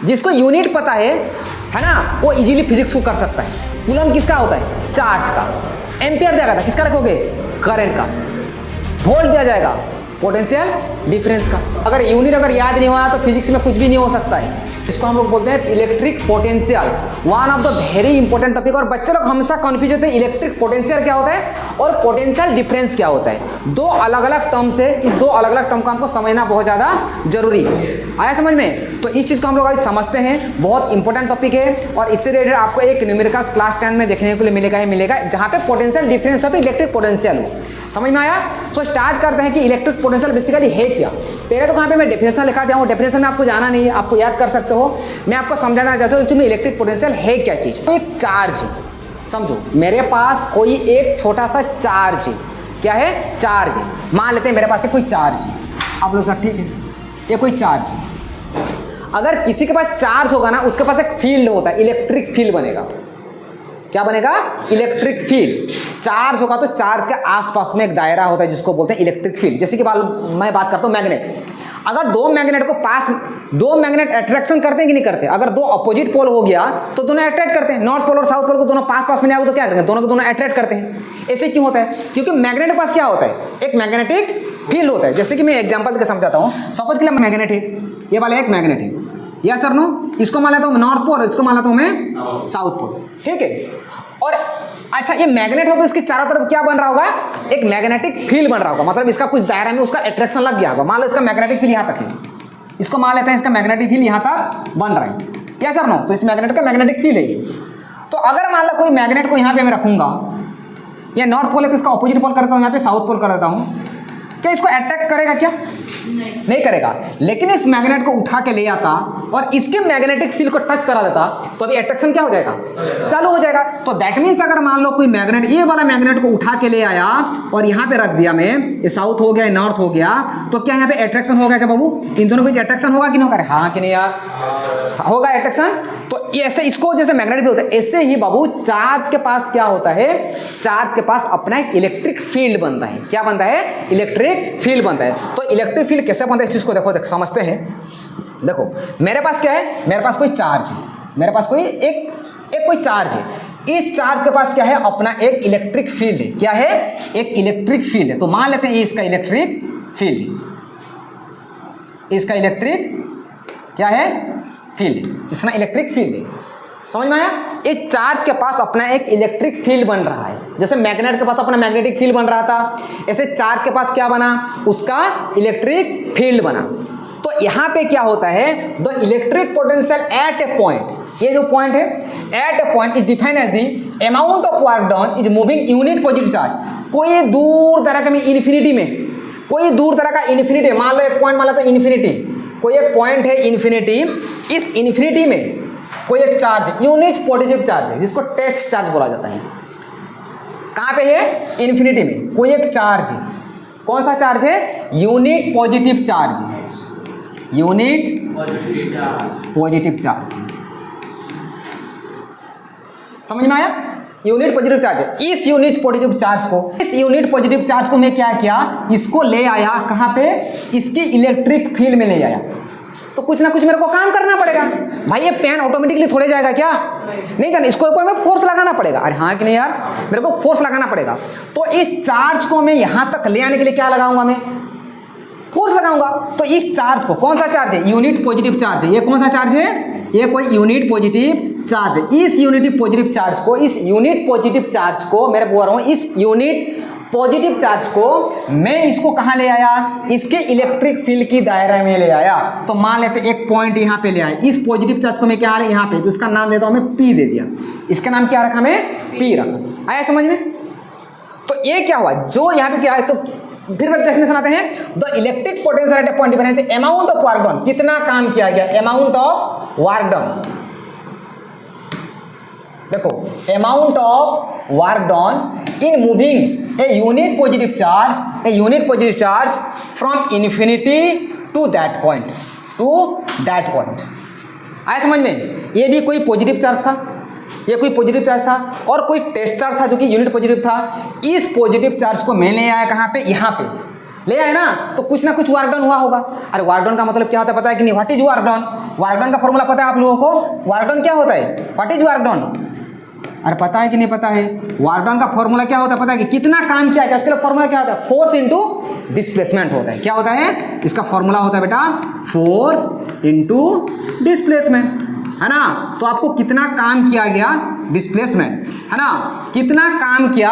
जिसको यूनिट पता है ना, वो इजीली फिजिक्स को कर सकता है। कूलम किसका होता है? चार्ज का। एम्पियर दिया था, किसका रखोगे? करंट का। वोल्ट दिया जाएगा, पोटेंशियल डिफरेंस का। अगर यूनिट अगर याद नहीं हुआ तो फिजिक्स में कुछ भी नहीं हो सकता है। इसको हम लोग बोलते हैं electric potential, one of the very important topic. और बच्चे लोग हमेशा कंफ्यूज होते हैं इलेक्ट्रिक पोटेंशियल क्या होता है और पोटेंशियल डिफरेंस क्या होता है। दो अलग अलग टर्म्स है, इस दो अलग अलग टर्म को हमको समझना बहुत ज़्यादा जरूरी है। आया समझ में? तो इस चीज़ को हम लोग आज समझते हैं, बहुत इंपॉर्टेंट टॉपिक है। और इससे रिलेटेड आपको एक न्यूमेरिकल्स क्लास 10 में देखने को मिलेगा जहाँ पे potential difference of electric potential हो। समझ में आया? तो स्टार्ट करते हैं कि इलेक्ट्रिक पोटेंशियल बेसिकली है क्या। पहले तो कहाँ पे मैं डेफिनेशन लिखा दिया हूँ, डेफिनेशन में आपको जाना नहीं है, आपको याद कर सकते हो। मैं आपको समझाना चाहता हूँ एक्चुअली इलेक्ट्रिक पोटेंशियल है क्या चीज़। तो एक चार्ज, समझो मेरे पास कोई एक छोटा सा चार्ज है। क्या है? चार्ज है। मान लेते हैं मेरे पास कोई चार्ज है। आप लोग सर ठीक है, ये कोई चार्ज है। अगर किसी के पास चार्ज होगा ना, उसके पास एक फील्ड होता है, इलेक्ट्रिक फील्ड बनेगा। क्या बनेगा? Electric field. चार्ज होगा तो चार्ज के आसपास में एक दायरा होता है जिसको बोलते हैं इलेक्ट्रिक फील्ड। जैसे कि मैं बात करता हूँ मैग्नेट। अगर दो मैग्नेट अट्रैक्शन करते हैं कि नहीं करते? अगर दो अपोजिट पोल हो गया तो दोनों अट्रैक्ट करते हैं। नॉर्थ पोल और साउथ पोल को दोनों पास पास में आएगा तो क्या करेंगे? दोनों को दोनों अट्रैक्ट करते हैं। ऐसे क्यों होता है? क्योंकि मैग्नेट के पास क्या होता है? एक मैग्नेटिक फील्ड होता है। जैसे कि मैं एग्जाम्पल देकर समझाता हूँ। सपोज के लिए मैग्नेट है, ये वाला एक मैग्नेट है, या सर नो, इसको मान लेता हूँ नॉर्थ पोल, इसको मान लेता हूँ मैं साउथ पोल। ठीक है। और अच्छा, ये मैग्नेट हो तो इसके चारों तरफ क्या बन रहा होगा? एक मैग्नेटिक फील्ड बन रहा होगा। मतलब इसका कुछ दायरा में उसका अट्रैक्शन लग गया होगा। मान लो इसका मैग्नेटिक फील्ड यहाँ तक है, इसको मान लेते हैं इसका मैग्नेटिक फील्ड यहाँ तक बन रहा है। क्या सर नो? तो इस मैग्नेट का मैग्नेटिक फील्ड है। तो अगर मान लो कोई मैग्नेट को यहाँ पे मैं रखूंगा, या नॉर्थ पोल है तो इसका ऑपोजिट पोल करता हूँ, यहाँ पे साउथ पोल कर देता हूँ, क्या इसको अट्रैक्ट करेगा? क्या नहीं करेगा। लेकिन इस मैग्नेट को उठा के ले आता और इसके मैग्नेटिक फील्ड को टच करा देता तो अभी अट्रैक्शन क्या हो जाएगा? चालू हो जाएगा। तो दैट मीन्स अगर मान लो कोई मैग्नेट, ये वाला मैग्नेट को उठा के ले आया और यहाँ पे रख दिया मैं, ये साउथ हो गया, ये नॉर्थ हो गया, तो क्या यहाँ पे अट्रैक्शन होगा क्या बाबू? इन दोनों को अट्रैक्शन होगा कि नहीं होगा? हाँ कि नहीं यार? होगा अट्रैक्शन। तो ऐसे इसको जैसे मैग्नेट भी होता है, ऐसे ही बाबू चार्ज के पास क्या होता है? चार्ज के पास अपना एक इलेक्ट्रिक फील्ड बनता है। क्या बनता है? इलेक्ट्रिक फील्ड बनता है। तो इलेक्ट्रिक फील्ड कैसे बनता है इस चीज को देखो समझते हैं। देखो मेरे पास क्या है? मेरे पास कोई चार्ज है, मेरे पास कोई एक कोई चार्ज है। इस चार्ज के पास क्या है? अपना एक इलेक्ट्रिक फील्ड है। क्या है? एक इलेक्ट्रिक फील्ड है। तो मान लेते हैं ये इसका इलेक्ट्रिक फील्ड है। इसका इलेक्ट्रिक क्या है? फील्ड है। इसका इलेक्ट्रिक फील्ड है। समझ में आया? इस चार्ज के पास अपना एक इलेक्ट्रिक फील्ड बन रहा है। जैसे मैग्नेट के पास अपना मैग्नेटिक फील्ड बन रहा था, ऐसे चार्ज के पास क्या बना? उसका इलेक्ट्रिक फील्ड बना। तो यहाँ पे क्या होता है? The electric potential at a point, ये जो पॉइंट है, at a point is defined as the amount of work done is moving unit positive charge. कोई दूर तरह का इन्फिनिटी में, कोई दूर तरह का इन्फिनिटी, मान लो एक पॉइंट मान लो इन्फिनिटी, कोई एक पॉइंट है इन्फिनिटी, इस इन्फिनिटी में कोई एक चार्ज यूनिट पॉजिटिव चार्ज है जिसको टेस्ट चार्ज बोला जाता है। कहाँ पे है? इन्फिनिटी में कोई एक चार्ज है। कौन सा चार्ज है? यूनिट पॉजिटिव चार्ज है। Unit positive charge. समझ में आया? यूनिट पॉजिटिव चार्ज है। इस यूनिट पॉजिटिव चार्ज को मैं क्या किया? इसको ले आया कहाँ पे? इसकी इलेक्ट्रिक फील्ड में ले आया। तो कुछ ना कुछ मेरे को काम करना पड़ेगा भाई। ये पेन ऑटोमेटिकली थोड़े जाएगा क्या? नहीं जाने, इसको ऊपर में फोर्स लगाना पड़ेगा। अरे हाँ कि नहीं यार? मेरे को फोर्स लगाना पड़ेगा। तो इस चार्ज को मैं यहाँ तक ले आने के लिए क्या लगाऊंगा? मैं फोर्स लगाऊंगा। तो इस चार्ज को, कौन सा चार्ज है? यूनिट पॉजिटिव चार्ज है। ये कौन सा चार्ज है? ये कोई यूनिट पॉजिटिव चार्ज है। इस यूनिट पॉजिटिव चार्ज को मेरे बोल रहा हूँ, इस यूनिट पॉजिटिव चार्ज को मैं इसको कहाँ ले आया? इसके इलेक्ट्रिक फील्ड की दायरा में ले आया। तो मान लेते एक पॉइंट यहाँ पे ले आया। इस पॉजिटिव चार्ज को मैं क्या यहाँ पे, तो इसका नाम देता हूँ मैं P दे दिया। इसका नाम क्या रखा? मैं P रखा। आया समझ में? तो ये क्या हुआ? जो यहाँ पे क्या है, तो फिर डेफिनेशन आते हैं। The electric potential at a point depend amount of work done, कितना काम किया गया, अमाउंट ऑफ वर्क डन। देखो amount of work done in moving a unit positive charge from infinity to that point. आया समझ में? ये भी कोई पॉजिटिव चार्ज था, ये कोई पॉजिटिव चार्ज था, और कोई टेस्ट चार्ज था जो कि यूनिट पॉजिटिव था। इस पॉजिटिव चार्ज को मैं ले आया कहाँ पे? यहाँ पे। ले आए ना, तो कुछ ना कुछ वर्क डन हुआ होगा। अरे वर्क डन का मतलब क्या होता है पता है कि नहीं? What is work done? Work done का फॉर्मूला पता है आप लोगों को? वर्क डन क्या होता है? What is work done? अरे पता है कि नहीं पता है? वर्क डन का फॉर्मूला क्या होता है पता है कि कितना काम किया गया, उसके लिए फॉर्मूला क्या होता है? फोर्स इंटू डिस्प्लेसमेंट होता है। क्या होता है? इसका फॉर्मूला होता है बेटा फोर्स इंटू डिस्प्लेसमेंट, है ना। तो आपको कितना काम किया गया, डिस्प्लेसमेंट, है ना, कितना काम किया,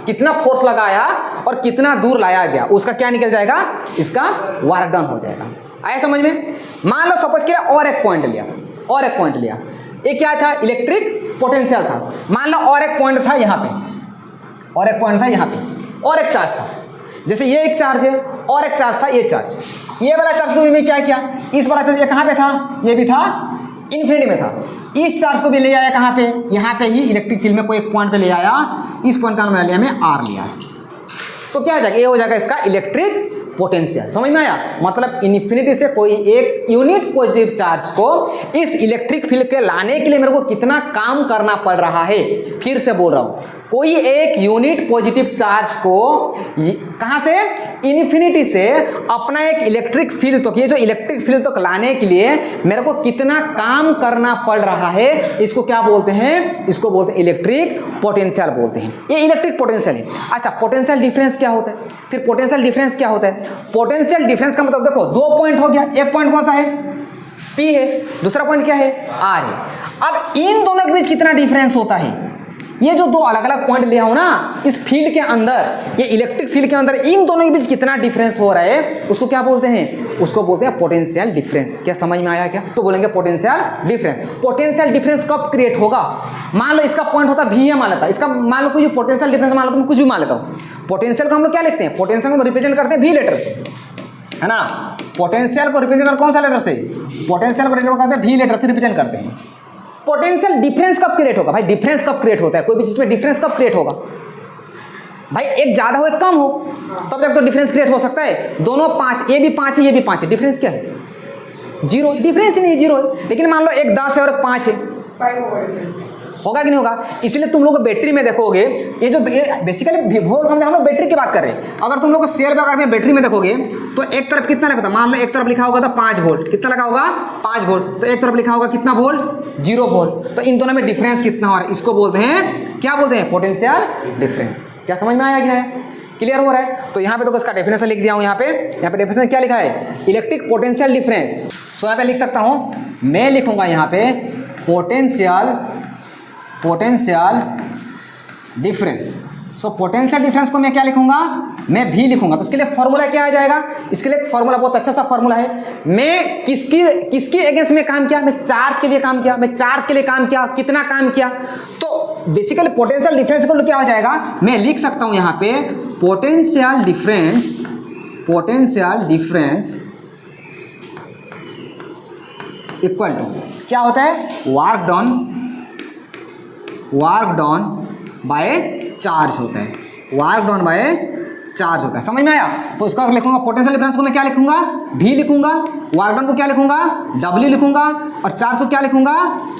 कितना फोर्स लगाया और कितना दूर लाया गया, उसका क्या निकल जाएगा? इसका वर्क डन हो जाएगा। आया समझ में? मान लो सपोज किया और एक पॉइंट लिया, और एक पॉइंट लिया, ये क्या था? इलेक्ट्रिक पोटेंशियल था। मान लो और एक पॉइंट था यहाँ पे, और एक पॉइंट था यहाँ पे, और एक चार्ज था। जैसे ये एक चार्ज है और एक चार्ज था, ये चार्ज, ये वाला चार्ज को भी मैं क्या किया, इस वाला चार्ज ये कहाँ पे था? ये भी था इन्फिनिटी में था। इस चार्ज को भी ले आया कहाँ पे? यहाँ पे ही इलेक्ट्रिक फील्ड में कोई एक पॉइंट पे ले आया, इस पॉइंट का नाम लिया मैं आर लिया, तो क्या हो जाएगा? ये हो जाएगा इसका इलेक्ट्रिक पोटेंशियल। समझ में आया? मतलब इन्फिनिटी से कोई एक यूनिट पॉजिटिव चार्ज को इस इलेक्ट्रिक फील्ड के लाने के लिए मेरे को कितना काम करना पड़ रहा है। फिर से बोल रहा हूँ, कोई एक यूनिट पॉजिटिव चार्ज को कहाँ से? इन्फिनिटी से अपना एक इलेक्ट्रिक फील्ड तक, ये जो इलेक्ट्रिक फील्ड तक लाने के लिए मेरे को कितना काम करना पड़ रहा है, इसको क्या बोलते हैं? इसको बोलते हैं इलेक्ट्रिक पोटेंशियल बोलते हैं। ये इलेक्ट्रिक पोटेंशियल है। अच्छा, पोटेंशियल डिफरेंस क्या होता है? फिर पोटेंशियल डिफरेंस क्या होता है? पोटेंशियल डिफरेंस का मतलब देखो, दो पॉइंट हो गया, एक पॉइंट कौन सा है? P है, दूसरा पॉइंट क्या है? R है। अब इन दोनों के बीच कितना डिफरेंस होता है? ये जो दो अलग अलग पॉइंट लिया हो ना इस फील्ड के अंदर, ये इलेक्ट्रिक फील्ड के अंदर, इन दोनों के बीच कितना डिफरेंस हो रहा है, उसको क्या बोलते हैं? उसको बोलते हैं पोटेंशियल डिफरेंस। क्या समझ में आया क्या? तो बोलेंगे पोटेंशियल डिफरेंस। पोटेंशियल डिफरेंस कब क्रिएट होगा? मान लो इसका पॉइंट होता भी मान लेता, इसका मान लो कोई पोटेंशियल डिफरेंस मान लो, मैं कुछ भी मान लेता हूँ। पोटेंशियल को हम लोग क्या लिखते हैं? पोटेंशियल को रिप्रेजेंट करते हैं भी लेटर से, है ना। पोटेंशियल को रिप्रेजेंट करते कौन सा लेटर से? पोटेंशियल को रिप्रेजेंट करते हैं भी लेटर से रिप्रेजेंट करते हैं। पोटेंशियल डिफरेंस कब क्रिएट होगा? भाई डिफरेंस कब क्रिएट होता है? कोई भी चीज में डिफरेंस कब क्रिएट होगा? भाई एक ज्यादा हो एक कम हो तब तक तो डिफरेंस क्रिएट हो सकता है। दोनों 5, ये भी 5 है ये भी 5 है, डिफरेंस क्या है? 0। डिफरेंस ही नहीं, 0 है। लेकिन मान लो एक 10 है और एक 5 है, 5 होगा डिफरेंस, होगा कि नहीं होगा? इसलिए तुम लोग बैटरी में देखोगे, ये जो बेसिकली वोल्ट हम लोग बैटरी की बात कर रहे हैं। अगर तुम लोग सेल पे अगर बैटरी में देखोगे तो एक तरफ कितना लगा था? मान लो एक तरफ लिखा होगा था 5 वोल्ट, कितना लगा होगा? 5 वोल्ट। तो एक तरफ लिखा होगा कितना वोल्ट? 0 वोल्ट। तो इन दोनों में डिफरेंस कितना हो रहा है, इसको बोलते हैं, क्या बोलते हैं? Potential difference. क्या समझ में आया कि नहीं? क्लियर हो रहा है? तो यहाँ पे तो इसका डेफिनेशन लिख दिया हूँ। यहाँ पे डेफिनेशन क्या लिखा है? Electric potential difference. सो यहाँ पे लिख सकता हूँ, मैं लिखूंगा यहाँ पे potential difference. So potential difference को मैं क्या लिखूंगा? मैं भी लिखूंगा। तो इसके लिए फॉर्मूला क्या आ जाएगा? इसके लिए फॉर्मूला बहुत अच्छा सा फॉर्मूला है। मैं किसकी अगेंस्ट में काम किया? मैं चार्ज के लिए काम किया। मैं चार्ज के लिए काम किया, कितना काम किया? तो बेसिकली पोटेंशियल डिफरेंस को क्या हो जाएगा? मैं लिख सकता हूं यहाँ पे पोटेंशियल डिफरेंस इक्वल टू क्या होता है? वर्क डन बाय चार्ज होता है। वर्क डन बाय चार्ज होता है। समझ में आया? तो इसका लिखूंगा पोटेंशियल डिफरेंस को मैं क्या लिखूंगा? भी लिखूंगा। वर्क डन को क्या लिखूंगा? W लिखूंगा। और चार्ज को क्या लिखूंगा?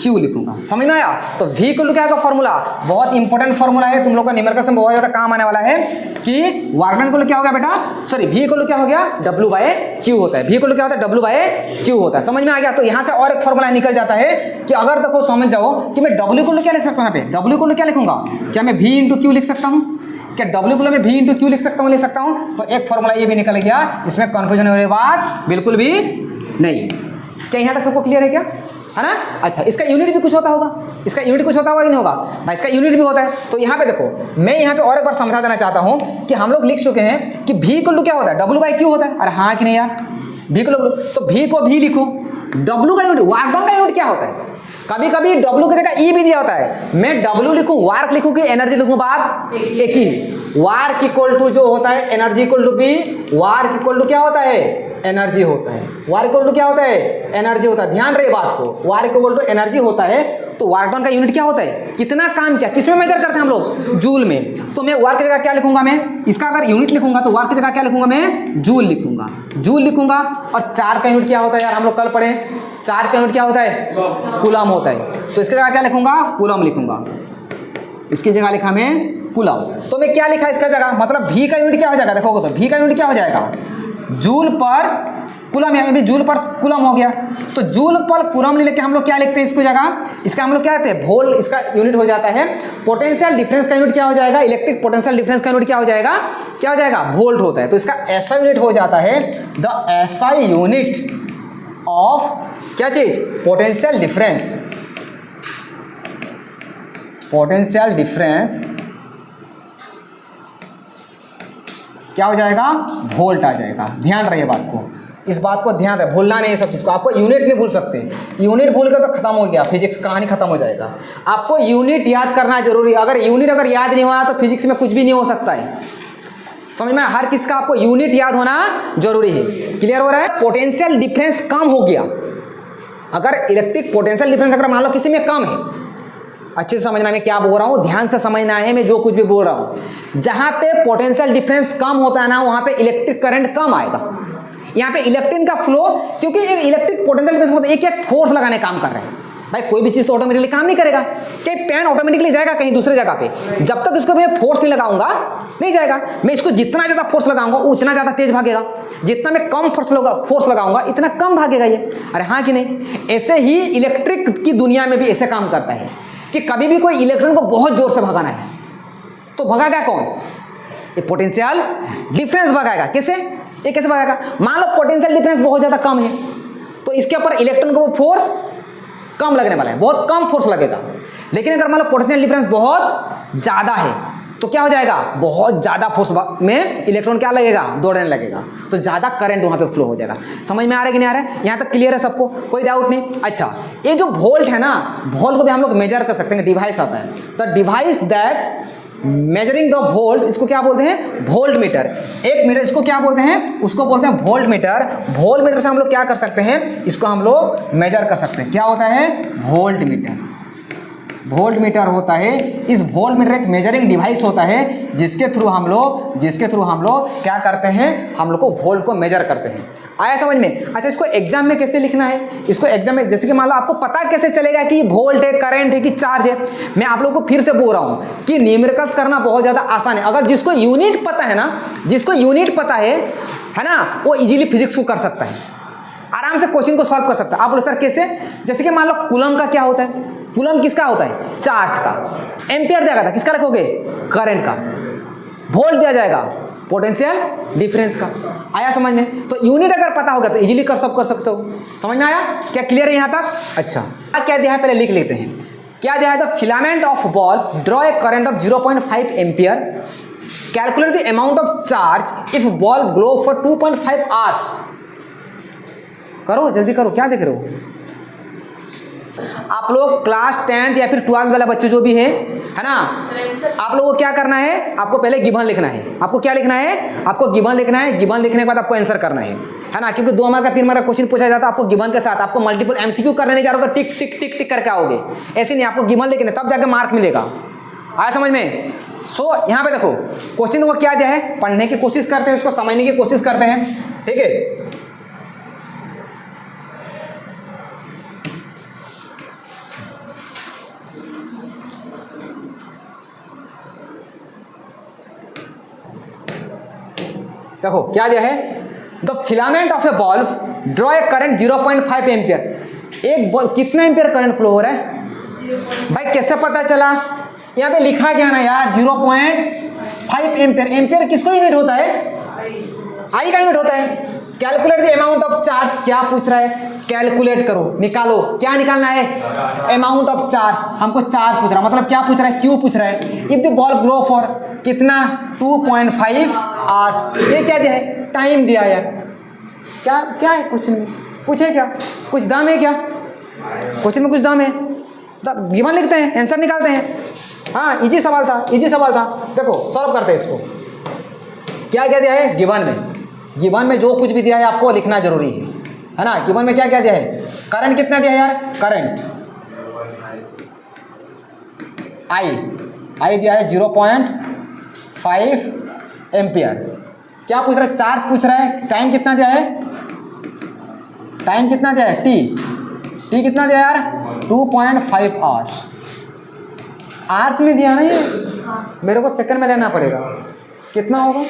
Q लिखूंगा। समझ में आया? तो V को क्या का फॉर्मूला बहुत इंपॉर्टेंट फॉर्मूला है, तुम लोग का न्यूमेरिकल में बहुत ज्यादा काम आने वाला है कि वर्क डन को क्या हो गया बेटा? सॉरी, V को क्या हो गया? W/Q होता है। V को क्या होता है? W/Q होता है। समझ में आ गया? तो यहाँ से और एक फॉर्मूला निकल जाता है कि अगर देखो समझ जाओ कि मैं W को क्या लिख सकता हूँ? यहाँ पे W को क्या लिखूंगा? क्या मैं V × Q लिख सकता हूँ? क्या W को मैं V × Q लिख सकता हूँ? तो एक फॉर्मूला ये भी निकल गया, इसमें कंफ्यूजन होने की बात बिल्कुल भी नहीं है। क्या यहाँ तक सबको क्लियर है क्या? है ना? अच्छा, इसका यूनिट भी कुछ होता होगा, इसका यूनिट कुछ होता होगा कि नहीं होगा? भाई इसका यूनिट भी होता है। तो यहाँ पे देखो, मैं यहाँ पे और एक बार समझा देना चाहता हूँ कि हम लोग लिख चुके हैं कि V = क्या होता है? W/Q होता है। अरे हाँ कि नहीं यार? V = तो V को भी लिखो, W का यूनिट, वर्क डन का यूनिट क्या होता है? कभी कभी W की जगह E भी दिया होता है। मैं W लिखूं, वर्क लिखूं कि एनर्जी लिखूं, बात एक ही। वर्क इक्वल टू जो होता है energy equal to P, work equal to क्या होता है? एनर्जी होता है। वर्क इक्वल टू क्या होता है? एनर्जी होता है। ध्यान रहे बात को, वर्क इक्वल टू एनर्जी होता है। तो वर्क डन का यूनिट क्या होता है? कितना काम किया। किस में मेजर करते हैं हम लोग? जूल में। तो मैं वर्क की जगह क्या लिखूंगा? मैं इसका अगर यूनिट लिखूंगा तो वर्क की जगह क्या लिखूंगा? मैं जूल लिखूंगा। जूल लिखूंगा। और चार्ज का यूनिट क्या होता है यार? हम लोग कल पढ़े, चार्ज का यूनिट क्या होता है? कूलम होता है। तो इसकी जगह क्या लिखूंगा? कूलम लिखूंगा। इसकी जगह लिखा मैं कूलम। तो मैं क्या लिखा इसका जगह? मतलब V का यूनिट क्या हो जाएगा? देखोगे तो V का यूनिट क्या हो जाएगा? जूल पर कूलम, यहाँ भी जूल पर कूलम हो गया। तो जूल पर कूलम ले लेके हम लोग क्या लिखते हैं इसको जगह, इसका हम लोग क्या कहते हैं वोल्ट, इसका यूनिट हो जाता है। पोटेंशियल डिफरेंस का यूनिट क्या हो जाएगा, इलेक्ट्रिक पोटेंशियल डिफरेंस का यूनिट क्या हो जाएगा, क्या हो जाएगा, वोल्ट होता है। तो इसका ऐसा यूनिट हो जाता है द एसआई यूनिट ऑफ क्या चीज, पोटेंशियल डिफरेंस। पोटेंशियल डिफरेंस क्या हो जाएगा, वोल्ट आ जाएगा। ध्यान रहे बात को, इस बात को ध्यान रहे, भूलना नहीं है सब चीज़ को। आपको यूनिट नहीं भूल सकते, यूनिट भूल गए तो खत्म हो गया, फिजिक्स कहानी खत्म हो जाएगा। आपको यूनिट याद करना जरूरी है। अगर यूनिट अगर याद नहीं हुआ तो फिजिक्स में कुछ भी नहीं हो सकता है। समझ में, हर किसी का आपको यूनिट याद होना जरूरी है। क्लियर हो रहा है। पोटेंशियल डिफरेंस कम हो गया, अगर इलेक्ट्रिक पोटेंशियल डिफरेंस अगर मान लो किसी में कम है, अच्छे से समझना मैं क्या बोल रहा हूँ, ध्यान से समझना है मैं जो कुछ भी बोल रहा हूँ। जहाँ पे पोटेंशियल डिफरेंस कम होता है ना, वहाँ पे इलेक्ट्रिक करंट कम आएगा। यहाँ पे इलेक्ट्रिक का फ्लो, क्योंकि एक इलेक्ट्रिक पोटेंशियल डिफरेंस मतलब एक फोर्स लगाने काम कर रहे हैं। भाई कोई भी चीज़ तो ऑटोमेटिकली काम नहीं करेगा, कि पेन ऑटोमेटिकली जाएगा कहीं दूसरे जगह पे, जब तक इसको मैं फोर्स नहीं लगाऊंगा नहीं जाएगा। मैं इसको जितना ज़्यादा फोर्स लगाऊंगा वो उतना ज़्यादा तेज भागेगा, जितना मैं कम फोर्स लगाऊंगा इतना कम भागेगा ये। अरे हाँ कि नहीं। ऐसे ही इलेक्ट्रिक की दुनिया में भी ऐसे काम करता है कि कभी भी कोई इलेक्ट्रॉन को बहुत जोर से भगाना है तो भगाएगा कौन, ये पोटेंशियल डिफरेंस भगाएगा। कैसे, ये कैसे भगाएगा, मान लो पोटेंशियल डिफरेंस बहुत ज़्यादा कम है तो इसके ऊपर इलेक्ट्रॉन को वो फोर्स कम लगने वाला है, बहुत कम फोर्स लगेगा। लेकिन अगर मान लो पोटेंशियल डिफरेंस बहुत ज़्यादा है तो क्या हो जाएगा, बहुत ज़्यादा फोर्स में इलेक्ट्रॉन क्या लगेगा, दौड़ने लगेगा, तो ज़्यादा करंट वहाँ पे फ्लो हो जाएगा। समझ में आ रहा है कि नहीं आ रहा है, यहाँ तक क्लियर है सबको, कोई डाउट नहीं। अच्छा, ये जो वोल्ट है ना, वोल्ट को भी हम लोग मेजर कर सकते हैं, डिवाइस आता है। The device that measuring the volt, इसको क्या बोलते हैं, वोल्ट मीटर। एक मीटर इसको क्या बोलते हैं, उसको बोलते हैं वोल्ट मीटर। वोल्ट मीटर से हम लोग क्या कर सकते हैं, इसको हम लोग मेजर कर सकते हैं। क्या होता है, वोल्ट मीटर। वोल्ट मीटर होता है, इस वोल्ट मीटर एक मेजरिंग डिवाइस होता है जिसके थ्रू हम लोग क्या करते हैं, हम लोग को वोल्ट को मेजर करते हैं। आया समझ में। अच्छा, इसको एग्जाम में कैसे लिखना है, इसको एग्जाम में जैसे कि मान लो आपको पता कैसे चलेगा कि वोल्ट है, करंट है कि चार्ज है। मैं आप लोगों को फिर से बोल रहा हूँ कि न्यूमेरिकल्स करना बहुत ज़्यादा आसान है। अगर जिसको यूनिट पता है ना, जिसको यूनिट पता है ना, वो इजीली फिजिक्स को कर सकता है, आराम से क्वेश्चन को सॉल्व कर सकता है। आप बोलो सर कैसे, जैसे कि मान लो कूलम का क्या होता है, कूलम किसका होता है, चार्ज का। एम्पियर दिया गया था, किसका लिखोगे, करंट का। वोल्ट दिया जाएगा पोटेंशियल डिफरेंस का। आया समझ में। तो यूनिट अगर पता होगा तो इजीली कर सकते हो। समझ में आया, क्या क्लियर है यहाँ तक। अच्छा, क्या दिया है पहले लिख लेते हैं। क्या दिया है, the filament of ball draw a current of 0.5 ampere, calculate the amount of charge if ball glow for 2.5 hours. करो जल्दी करो, क्या देख रहे हो आप लोग, क्लास 10th या फिर 12th वाला बच्चे जो भी है ना, आप लोगों को क्या करना है, आपको पहले गिवन लिखना है। आपको क्या लिखना है, आपको गिवन लिखना है। गिवन लिखने के बाद आपको आंसर करना है ना, क्योंकि 2 मार्क का 3 मार्क का क्वेश्चन पूछा जाता है आपको गिवन के साथ। आपको मल्टीपल एमसीक्यू करने नहीं जा रहा, टिक टिक टिक टिक करके आओगे, ऐसे नहीं। आपको गिवन लिखना तब जाके मार्क मिलेगा। आया समझ में। सो यहाँ पे देखो क्वेश्चन को क्या दिया है, पढ़ने की कोशिश करते हैं, उसको समझने की कोशिश करते हैं, ठीक है। देखो क्या दिया है, the filament of A ball draw a current 0.5 ampere. एक बॉल कितना एम्पियर करंट फ्लो हो रहा है, भाई कैसे पता चला, यहाँ पे लिखा क्या ना यार, 0.5 एम्पियर। एम्पियर किसको यूनिट होता है, आई का यूनिट होता है। Calculate the amount of charge, क्या पूछ रहा है, कैलकुलेट करो, निकालो। क्या निकालना है, अमाउंट ऑफ चार्ज। हमको चार्ज पूछ रहा है, मतलब क्या पूछ रहा है, क्यू पूछ रहा है। If the ball glow for कितना, 2.5 आवर्स। ये क्या दिया है, टाइम दिया यार। क्या क्या है, कुछ नहीं पूछे, क्या कुछ दाम है क्या, क्वेश्चन में कुछ दाम है, गिवन लिखते हैं, आंसर निकालते हैं। हाँ, इजी सवाल था, इजी सवाल था। देखो सॉल्व करते हैं इसको। क्या क्या दिया है गिवन में, गिवन में जो कुछ भी दिया है आपको लिखना जरूरी है ना। गिवन में क्या क्या दिया है, करंट कितना दिया है यार, करंट आई दिया है 0.5 एम्पियर। क्या पूछ रहा है, चार्ज पूछ रहा है। टाइम कितना दिया है, टाइम कितना दिया है, टी कितना दिया यार, 2.5 आवर्स। आवर्स में दिया ना ये, मेरे को सेकंड में लेना पड़ेगा। कितना होगा,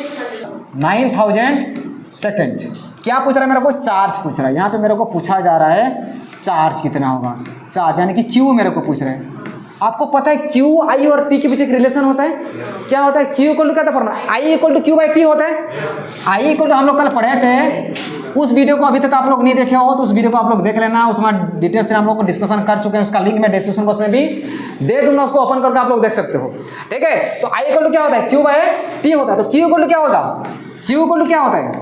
9000 सेकेंड। क्या पूछ रहा है मेरे को? चार्ज पूछ रहा है। यहाँ पे मेरे को पूछा जा रहा है चार्ज कितना होगा, चार्ज यानी कि क्यू मेरे को पूछ रहे हैं। आपको पता है क्यू आई और टी के बीच एक रिलेशन होता है। क्या होता है? क्यू इक्वल टू क्या था formula? I equal to Q by T होता है। आई इक्वल टू हम लोग कल पढ़े थे, उस वीडियो को अभी तक आप लोग नहीं देखे हो तो उस वीडियो को आप लोग देख लेना, उसमें डिटेल से हम लोग को डिस्कशन कर चुके हैं। उसका लिंक मैं डिस्क्रिप्शन बॉक्स में भी दे दूंगा, उसको ओपन करके आप लोग देख सकते हो। ठीक है, तो आई इक्वल टू क्या होता है? क्यू बाई टी होता है। तो क्यू इक्वल टू क्या होगा? क्यू इक्वल टू क्या होता है?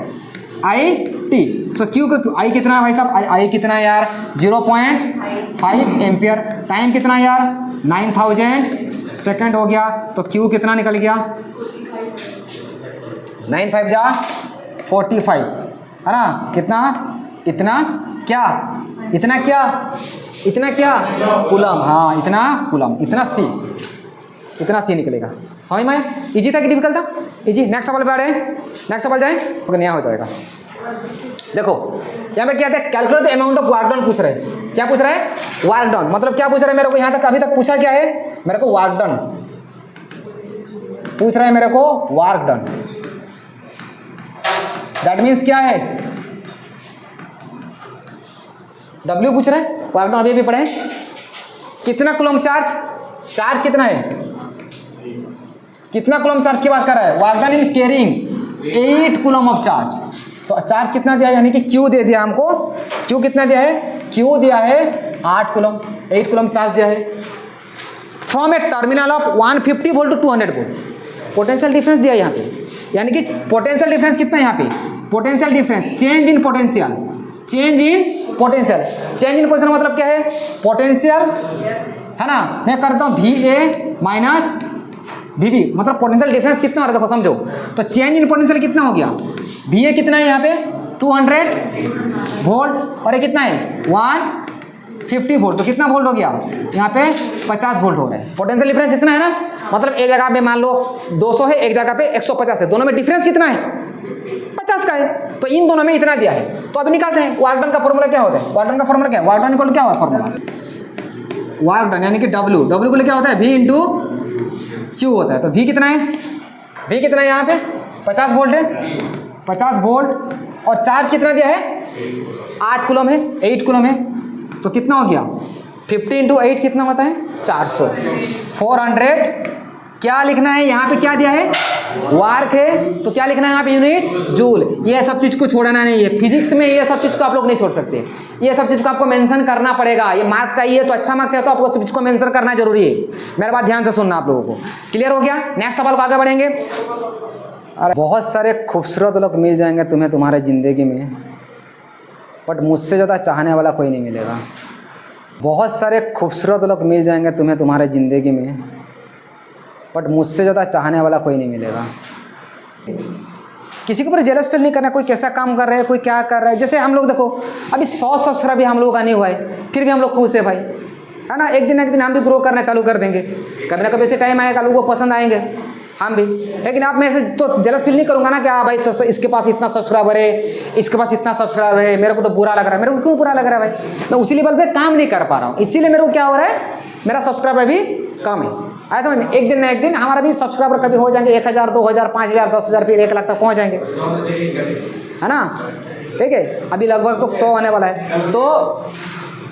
I T. तो क्यू का आई कितना है भाई साहब? आई कितना है यार? 0.5 एम्पियर। टाइम कितना है यार? 9000 सेकेंड हो गया। तो क्यू कितना निकल गया? 9 5 जा 45 है ना? कितना? इतना क्या? इतना क्या? इतना क्या? कूलम। हाँ, इतना कूलम, इतना सी, इतना सी निकलेगा। समझ में आया? इजी था कि डिफिकल्ट था? इजी। नेक्स्ट सवाल पे आ रहे हैं। नेक्स्ट सवाल जाए, ओके, नया हो जाएगा। देखो यहाँ पे क्या था? Calculate the amount of work done पूछ रहे हैं। क्या पूछ रहा है? Work done. मतलब क्या पूछ रहा है मेरे को? यहाँ तक अभी तक पूछा क्या है मेरे को? वर्क डन पूछ रहा है मेरे को, वर्क डन। दैट मीन्स क्या है? डब्ल्यू पूछ रहे हैं, वर्क डन अभी भी पढ़े। कितना कूलम चार्ज? चार्ज कितना है? कितना कूलम चार्ज की बात कर रहा है? Work done in carrying 8 coulomb of charge. तो चार्ज कितना दिया है? यानी कि क्यू दे दिया हमको। क्यू कितना दिया है? क्यू दिया है 8 कूलम, 8 कूलम चार्ज दिया है। From a terminal of 150 volt to 200 volt. Potential difference दिया है यहाँ पे, यानी कि पोटेंशियल डिफरेंस कितना है यहाँ पे? Potential difference, change in potential, change in potential. Change in potential मतलब क्या है? पोटेंशियल है ना, मैं करता हूँ V A minus V B, मतलब पोटेंशियल डिफरेंस कितना हो रहा है? देखो समझो, तो चेंज इन पोटेंशियल कितना हो गया? वी ए कितना है यहाँ पे? 200 वोल्ट और ये कितना है? 150 वोल्ट। तो कितना वोल्ट हो गया? यहाँ पे 50 वोल्ट हो रहा है। पोटेंशियल डिफरेंस इतना है ना, मतलब एक जगह पे मान लो 200 है, एक जगह पे 150 है, दोनों में डिफरेंस कितना है? 50 का है। तो इन दोनों में इतना दिया है, तो अभी निकालते हैं। वर्क डन का फॉर्मूला क्या होता है? वर्क डन का फॉर्मूला क्या है? वर्क डन इक्वल टू क्या होता है फॉर्मूला? वर्क डन यानी कि डब्ल्यू, डब्ल्यू को क्या होता है? वी इंटू क्यू होता है। तो वी कितना है? वी कितना है यहाँ पे? 50 वोल्ट है, 50 वोल्ट। और चार्ज कितना दिया है? 8 कूलम है, 8 कूलम है। तो कितना हो गया? 50 इंटू 8 कितना होता है? 400। 400 क्या लिखना है यहाँ पे? क्या दिया है? वार्क है, तो क्या लिखना है यहाँ पे? Unit joule. ये सब चीज़ को छोड़ना नहीं है, फिजिक्स में ये सब चीज़ को आप लोग नहीं छोड़ सकते। ये सब चीज़ को आपको मेंशन करना पड़ेगा। ये मार्क चाहिए तो अच्छा मार्क चाहिए तो आपको सब चीज़ को मेंशन करना जरूरी है। मेरा बात ध्यान से सुनना आप लोगों को। क्लियर हो गया? नेक्स्ट सवाल को आगे बढ़ेंगे। अरे बहुत सारे खूबसूरत लोग मिल जाएंगे तुम्हें तुम्हारे ज़िंदगी में, बट मुझसे ज़्यादा चाहने वाला कोई नहीं मिलेगा। बहुत सारे खूबसूरत लोग मिल जाएंगे तुम्हें तुम्हारे ज़िंदगी में, बट मुझसे ज़्यादा चाहने वाला कोई नहीं मिलेगा। किसी के ऊपर जेलस फील नहीं करना, कोई कैसा काम कर रहा है, कोई क्या कर रहा है। जैसे हम लोग देखो अभी 100 सब्सक्राइब भी हम लोगों का नहीं हुआ है, फिर भी हम लोग खुश है भाई, है ना। एक दिन हम भी ग्रो करना चालू कर देंगे, कभी ना कभी ऐसे टाइम आएगा लोगों को पसंद आएंगे हम भी। लेकिन आप मैं ऐसे तो जेलस फील नहीं करूँगा ना कि हाँ भाई इसके पास इतना सब्सक्राइबर है, इसके पास इतना सब्सक्राइबर है, मेरे को तो बुरा लग रहा है। मेरे को क्यों बुरा लग रहा है भाई? मैं उसी लेवल पे काम नहीं कर पा रहा हूँ, इसीलिए मेरे को क्या हो रहा है, मेरा सब्सक्राइबर भी कम है। ऐसा समझ में, एक दिन ना एक दिन हमारा भी सब्सक्राइबर कभी हो जाएंगे 1000, 2000, 5000, 10,000, फिर 1 लाख तक पहुँच जाएंगे, है ना। ठीक है, अभी लगभग तो 100 आने वाला है।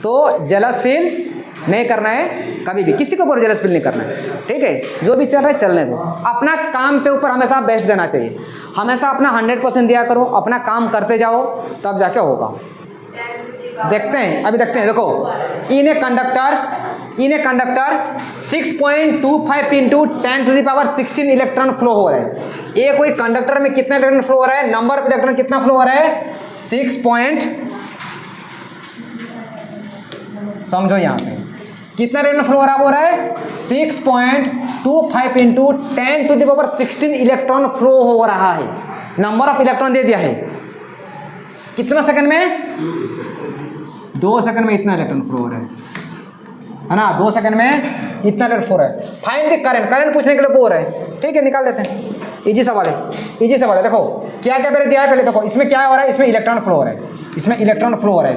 तो जेलस फील नहीं करना है कभी भी, किसी को ऊपर जेलस फील नहीं करना है। ठीक है, जो भी चल रहा है चलने दो। अपना काम पे ऊपर हमेशा बेस्ट देना चाहिए, हमेशा अपना 100% दिया करो, अपना काम करते जाओ, तब जाके होगा। देखते हैं, अभी देखते हैं। देखो in a conductor 6.25 into 10⁻16 electron flow हो रहा है। ये कोई कंडक्टर में कितना इलेक्ट्रॉन फ्लो हो रहा है? नंबर ऑफ इलेक्ट्रॉन कितना फ्लो हो रहा है? 6 समझो यहाँ पे कितना इलेक्ट्रॉन फ्लो हो रहा है? 6.25 इंटू 10⁻16 इलेक्ट्रॉन फ्लो हो रहा है। नंबर ऑफ इलेक्ट्रॉन दे दिया है। कितना सेकंड में? 2 सेकंड में इतना इलेक्ट्रॉन फ्लो हो रहा है ना। 2 सेकंड में इतना इलेक्ट्रॉन फ्लो हो रहा है। फाइंड द करंट, करंट पूछने के लिए बोल रहे हैं। ठीक है, निकाल देते हैं। इजी सवाल है, इजी सवाल है। देखो क्या क्या पहले दिया है, पहले देखो इसमें क्या हो रहा है? इसमें इलेक्ट्रॉन फ्लो हो रहा है, इसमें इलेक्ट्रॉन फ्लो हो रहा है,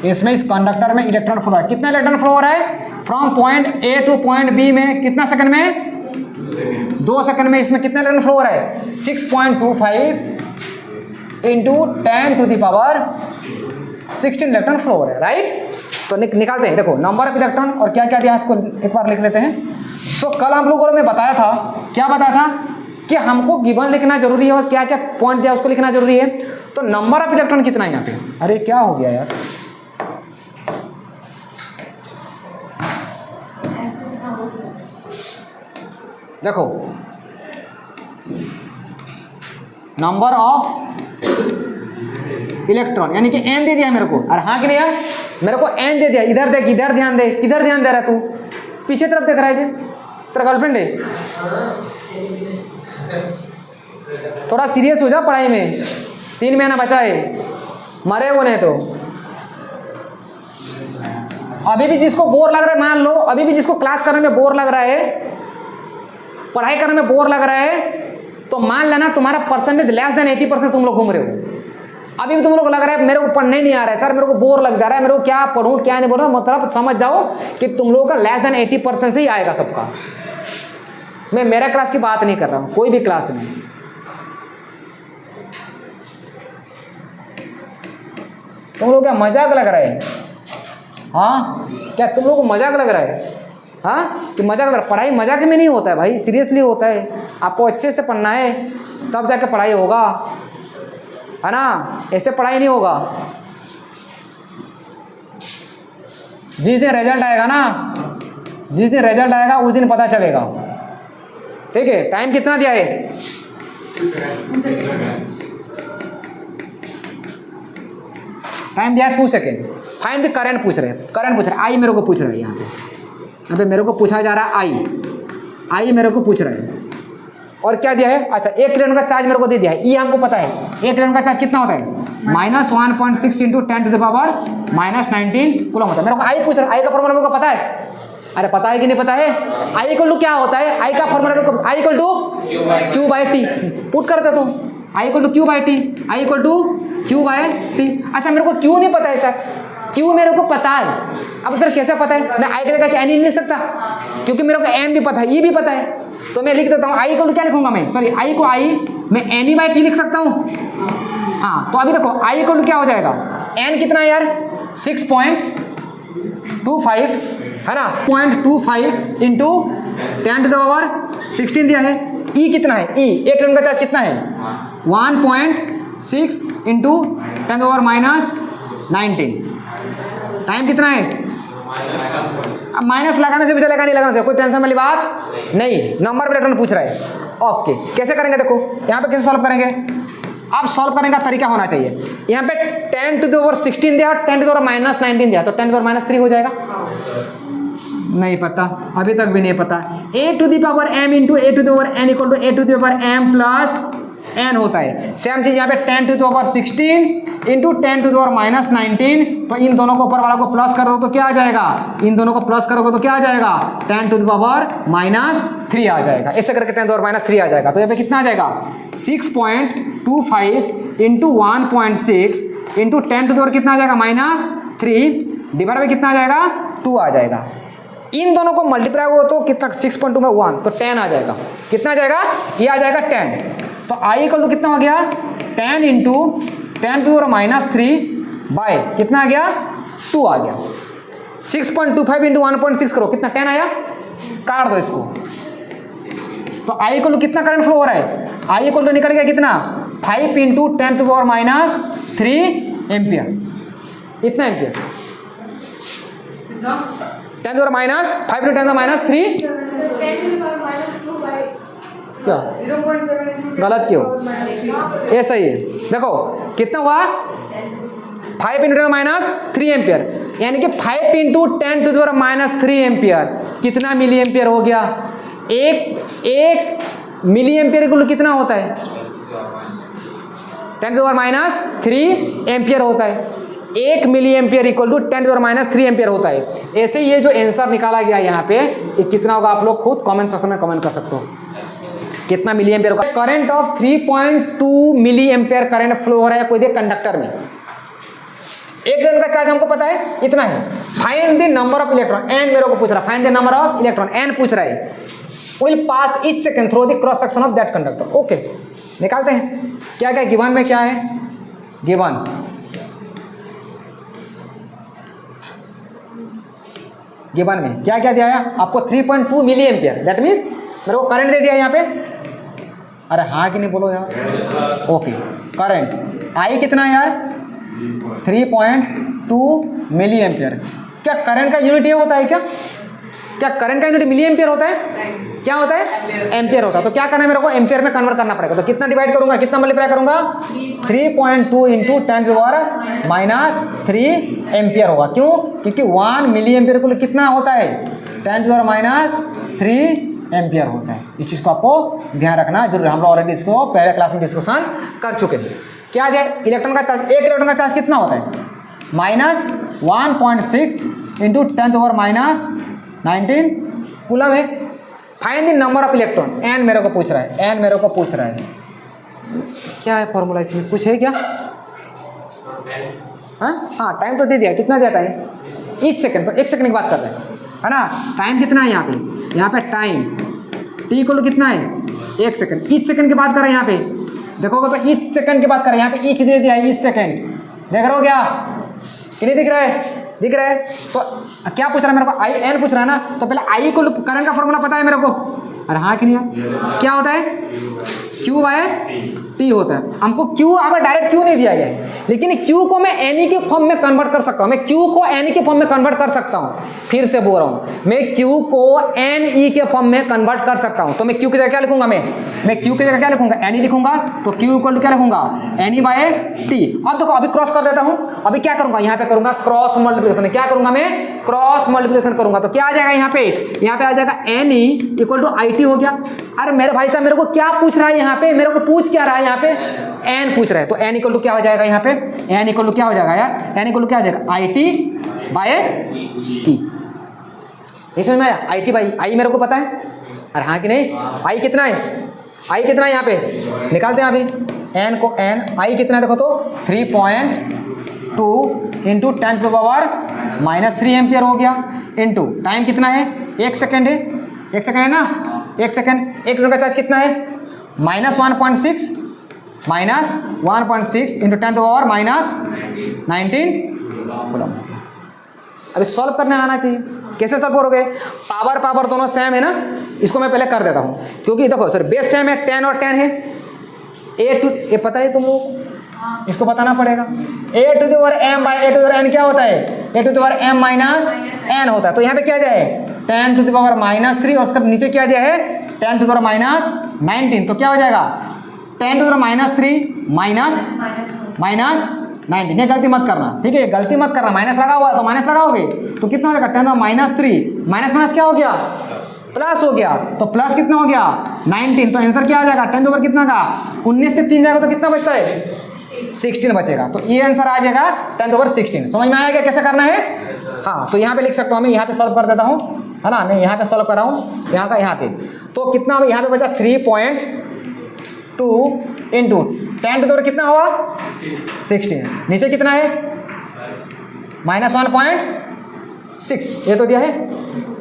इसमें इस कंडक्टर में इलेक्ट्रॉन फ्लो हो रहा है। कितना इलेक्ट्रॉन फ्लो हो रहा है? From point A to point B में कितना सेकंड में? 2 सेकंड में। इसमें कितना इलेक्ट्रॉन फ्लो हो रहा है? 6.25 into 10 to the power 16 electron flow हो रहा है, राइट। तो निकालते हैं, देखो नंबर ऑफ इलेक्ट्रॉन और क्या क्या दिया इसको एक बार लिख लेते हैं। सो कल हम लोगों ने बताया था, क्या बताया था कि हमको गिवन लिखना जरूरी है और क्या क्या पॉइंट दिया उसको लिखना जरूरी है। तो नंबर ऑफ इलेक्ट्रॉन कितना है यहाँ पे, अरे क्या हो गया यार, देखो नंबर ऑफ इलेक्ट्रॉन यानी कि एन दे दिया है मेरे को, अरे हाँ कि नहीं यार, मेरे को एन दे दिया। इधर देख, इधर ध्यान दे, किधर ध्यान दे रहा है तू, पीछे तरफ देख रहा है जी, तेरा गर्लफ्रेंड है। थोड़ा सीरियस हो जा पढ़ाई में, 3 महीना बचा है, मरे वो नहीं तो। अभी भी जिसको बोर लग रहा है, मान लो अभी भी जिसको क्लास करने में बोर लग रहा है, पढ़ाई करने में बोर लग रहा है, तो मान लेना तुम्हारा परसेंटेज लेस देन 80% तुम लोग घूम रहे हो। अभी भी तुम लोग लग रहा है मेरे को पढ़ने नहीं आ रहा है सर, मेरे को बोर लग जा रहा है, मेरे को क्या पढ़ूं क्या नहीं बोल रहा, मतलब समझ जाओ कि तुम लोगों का लेस देन 80% से ही आएगा सबका। मैं मेरा क्लास की बात नहीं कर रहा हूं, कोई भी क्लास में। तुम लोग क्या मजाक लग रहा है, हाँ क्या तुम लोग को मजाक लग रहा है, हाँ कि मजाक लग रहा है। पढ़ाई मजाक में नहीं होता है भाई, सीरियसली होता है। आपको अच्छे से पढ़ना है तब जाके पढ़ाई होगा, है ना, ऐसे पढ़ाई नहीं होगा। जिस दिन रिजल्ट आएगा ना, जिस दिन रिजल्ट आएगा उस दिन पता चलेगा, ठीक है। टाइम कितना दिया है, टाइम दिया है 2 सेकेंड। फाइंड द करंट पूछ रहे हैं, करंट पूछ रहे हैं, आई मेरे को पूछ रहा है यहाँ पे मेरे को पूछा जा रहा है आई मेरे को पूछ रहा है। और क्या दिया है, अच्छा 1 इलेक्ट्रॉन का चार्ज मेरे को दे दिया है, ये हमको पता है 1 इलेक्ट्रॉन का चार्ज कितना होता है, -1.6 into 10 to the power -19 coulomb होता है। मेरे को आई पूछ रहा है, आई का फॉर्मूला मेरे को पता है, अरे पता है कि नहीं पता है। आई इक्वल टू क्या होता है, आई का फॉर्मूला मेरे को, आई इक्वल टू Q/T पुट करते तो, I equal to Q/T, I equal to Q/T। अच्छा मेरे को क्यू नहीं पता है सर, क्यू मेरे को पता है। अब सर कैसे पता है, मैं आई की जगह एन ही नहीं लिख सकता, क्योंकि मेरे को एन भी पता है, ये भी पता है, तो मैं लिख देता हूँ आई इक्वल टू क्या लिखूंगा मैं, सॉरी आई को आई मैं NE/T लिख सकता हूँ। हाँ तो अभी देखो आई इक्वल टू क्या हो जाएगा, एन कितना है यार 6.25 है ना, 0.25 इंटू 10 टू द पावर 16 दिया है। ई कितना है, ई 1 इलेक्ट्रॉन का चार्ज कितना है 1.6 into 10 to the power -19। Time कितना है, अब माइनस लगाने से भी चलेगा, नहीं लगाने से कोई टेंशन वाली बात नहीं। नंबर ऑफ इलेक्ट्रॉन पूछ रहा है, ओके कैसे करेंगे, देखो यहाँ पे कैसे सॉल्व करेंगे। आप सॉल्व करने का तरीका होना चाहिए, यहाँ पे 10 टू द पावर 16 दिया और 10 टू द पावर -19 दिया, तो 10 टू द पावर -3 हो जाएगा। नहीं पता, अभी तक भी नहीं पता। a to the power m into a to the power n equal to a to the power m plus n होता है। सेम चीज यहाँ पे 10 to the power 16 into 10 to the power -19, तो इन दोनों को ऊपर वाला को प्लस कर दो तो क्या आ जाएगा, इन दोनों को प्लस करोगे तो क्या आ जाएगा 10 टू द पावर -3 आ जाएगा। ऐसे करके 10 टू द पावर -3 आ जाएगा, तो यहाँ पे कितना आ जाएगा 6.25 into 1.6 into 10 to the power कितना आ जाएगा -3 डिवाइड में कितना आ जाएगा 2 आ जाएगा। इन दोनों को मल्टीप्लाई हो तो कितना 6.2 में 1 तो 10 आ जाएगा। कितना आ जाएगा, ये आ जाएगा 10। तो आई इक्वल टू कितना हो गया 10 इंटू 10 टू द -3 बाय कितना आ गया 2 आ गया। 6.25 इंटू 1.6 करो कितना 10 आया, काट दो इसको। तो आई इक्वल टू कितना करंट फ्लो हो रहा है, आई इक्वल टू निकल गया कितना 5 into 10 to the power -3 ampere. इतना ampere 10 to the power -5 to 10 to the power -3 क्या 0.7 गलत क्यों, ये सही है। देखो कितना हुआ 5 इंटू 10 -3 एम्पियर, यानी कि 5 into 10 to the power -3 ampere कितना मिली एम्पियर हो गया। एक मिली एम्पियर इक्वल कितना होता है 10 टू द पावर -3 एम्पियर होता है। 1 milliampere equal to 10 to the power -3 ampere होता है। ऐसे ये जो आंसर निकाला गया यहाँ पे ये कितना होगा, आप लोग खुद कमेंट सेक्शन में कमेंट कर सकते हो कितना मिली एम्पियर होगा। Current of 3.2 milliampere current flow हो रहा है कोई भी कंडक्टर में। 1 इलेक्ट्रॉन का चार्ज हमको पता है इतना है। Find the number of electron, N मेरे को पूछ रहा है, find the number of electron N पूछ रहा है, will pass each second through the cross section of that conductor. Okay निकालते हैं क्या क्या गिवन में क्या है। गिवन में क्या क्या दिया है आपको 3.2 मिली एम्पियर, दैट मीन्स मेरे को करंट दे दिया यहाँ पे। अरे हाँ कि नहीं बोलो यार। ओके, करंट आई कितना है यार 3.2 मिली एम्पियर। क्या करंट का यूनिट ये होता है क्या करंट का यूनिट मिली एम्पियर होता है? क्या होता है? एम्पियर होता है। तो क्या करना है मेरे को? एम्पियर में कन्वर्ट करना पड़ेगा। तो कितना डिवाइड करूंगा, कितना मल्टीप्लाई करूंगा? 3.2 इंटू 10⁻³ एम्पियर होगा। क्यों? क्योंकि 1 मिली एम्पियर को कितना होता है? 10⁻³ एम्पियर होता है। इस चीज़ को आपको ध्यान रखना जरूर। हम लोग ऑलरेडी इसको पहले क्लास में डिस्कशन कर चुके हैं। क्या है? इलेक्ट्रॉन का चार्ज, एक इलेक्ट्रॉन का चार्ज कितना होता है? -1.6 इंटू 10⁻⁹ कूलम है। Find the number of electron, N मेरे को पूछ रहा है, क्या है फॉर्मूला इसमें? कुछ है क्या? हाँ टाइम तो दे दिया, कितना दिया टाइम? Each second. तो 1 सेकंड की बात कर रहे हैं, है ना। टाइम कितना है यहाँ पे टाइम टी को कितना है? 1 सेकंड। ईच सेकंड की बात कर रहे हैं यहाँ पे, देखोगे तो ईच सेकंड की बात कर रहे हैं। यहाँ पे ईच दे दिया है, ईच सेकंड देख रहे हो क्या कि नहीं दिख रहा है? दिख रहा है। तो क्या पूछ रहा है मेरे को? आई एन पूछ रहा है ना। तो पहले आई को करंट का फॉर्मूला पता है मेरे को? अरे हाँ कि नहीं है? क्या होता है? Q/T होता है। हमको Q अब डायरेक्ट Q नहीं दिया गया है, लेकिन Q को मैं N के फॉर्म में कन्वर्ट कर सकता हूँ। मैं Q को N के फॉर्म में कन्वर्ट कर सकता हूँ। फिर से बोल रहा हूँ, मैं Q को NE के फॉर्म में कन्वर्ट कर सकता हूँ। तो मैं Q की जगह क्या लिखूंगा? मैं Q की जगह क्या लिखूंगा? NE लिखूंगा। तो Q इक्वल टू क्या लिखूंगा? NE/T। अब देखो, अभी क्रॉस कर देता हूँ। अभी क्या करूंगा? यहाँ पे करूंगा क्रॉस मल्टीप्लिकेशन। क्या करूंगा मैं? क्रॉस मल्टीप्लिकेशन करूंगा। तो क्या आ जाएगा यहाँ पे? यहाँ पे आ जाएगा NE इक्वल टू IT हो गया। अरे मेरे भाई साहब, मेरे को क्या पूछ रहा है यहाँ पे? मेरे को पूछ क्या रहा है यहाँ पे? N पूछ रहा है। तो N इक्वल टू क्या हो जाएगा यहाँ पे? N इक्वल टू क्या हो जाएगा यार? N इक्वल टू क्या हो जाएगा? IT/T। इसमें मैं IT/I मेरे को पता है। अरे हाँ कि नहीं? I कितना है? I कितना है यहाँ पे? निकालते हैं अभी N को। N I कितना है देखो तो 3.2 इंटू 10⁻³ एम्पियर हो गया। इंटू टाइम कितना है? 1 सेकेंड है। 1 सेकेंड है ना? 1 सेकेंड। एक इलेक्ट्रॉन का चार्ज कितना है? -1.6 इंटू 10⁻⁹ कूलम। अभी सॉल्व करने आना चाहिए। कैसे सॉल्व करोगे? पावर दोनों सेम है ना। इसको मैं पहले कर देता हूँ, क्योंकि देखो सर बेस सेम है, 10 और 10 है। ये पता है तुम लोग, इसको बताना पड़ेगा। A⁻m/A⁻n क्या होता है? A⁻m-n होता है। तो यहाँ पे क्या दिया है? 10⁻³ और उसका नीचे क्या दिया है? 10⁻⁹ तो क्या हो जाएगा? 10⁻³ -19। ये गलती मत करना, ठीक है? गलती मत करना। माइनस लगा हुआ है तो माइनस लगाओगे तो कितना हो जाएगा? 10⁻³ माइनस क्या हो गया? प्लस हो गया। तो प्लस कितना हो गया? 19। तो आंसर क्या आ जाएगा? 10 ऊपर कितना का? 19 से 3 जाएगा तो कितना बचता है? 16 बचेगा। तो ये आंसर आ जाएगा 10⁻16। समझ में आया क्या कैसे करना है? हाँ, तो यहाँ पे लिख सकता हूँ मैं। यहाँ पे सॉल्व कर देता हूँ, है ना। मैं यहाँ पे सॉल्व कर रहा हूँ, यहाँ का यहाँ पे। तो कितना यहाँ पे बचा? 3.2 इंटू 10⁻⁻ कितना हुआ? 16। नीचे कितना है? -1.6। ये तो दिया है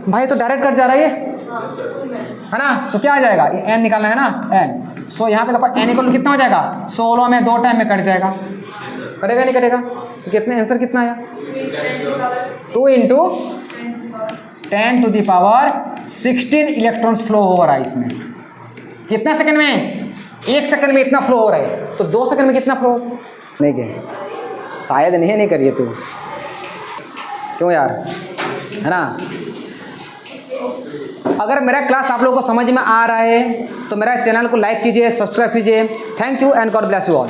भाई, तो डायरेक्ट कट जा रहा है ये, है ना। तो क्या आ जाएगा? ये n निकालना है ना, n। सो यहाँ पे देखो n इक्वल टू कितना हो जाएगा? 16 में 2 टाइम में कट जाएगा। कटेगा नहीं कटेगा? तो कितने आंसर कितना आया? 2 इंटू 10⁻16 इलेक्ट्रॉन्स फ्लो हो रहा है इसमें। कितना सेकंड में? 1 सेकंड में इतना फ्लो हो रहा है। तो 2 सेकंड में कितना फ्लो? नहीं गए शायद नहीं करिए तू, क्यों यार, है ना। अगर मेरा क्लास आप लोगों को समझ में आ रहा है तो मेरा चैनल को लाइक कीजिए, सब्सक्राइब कीजिए। Thank you and God bless you all.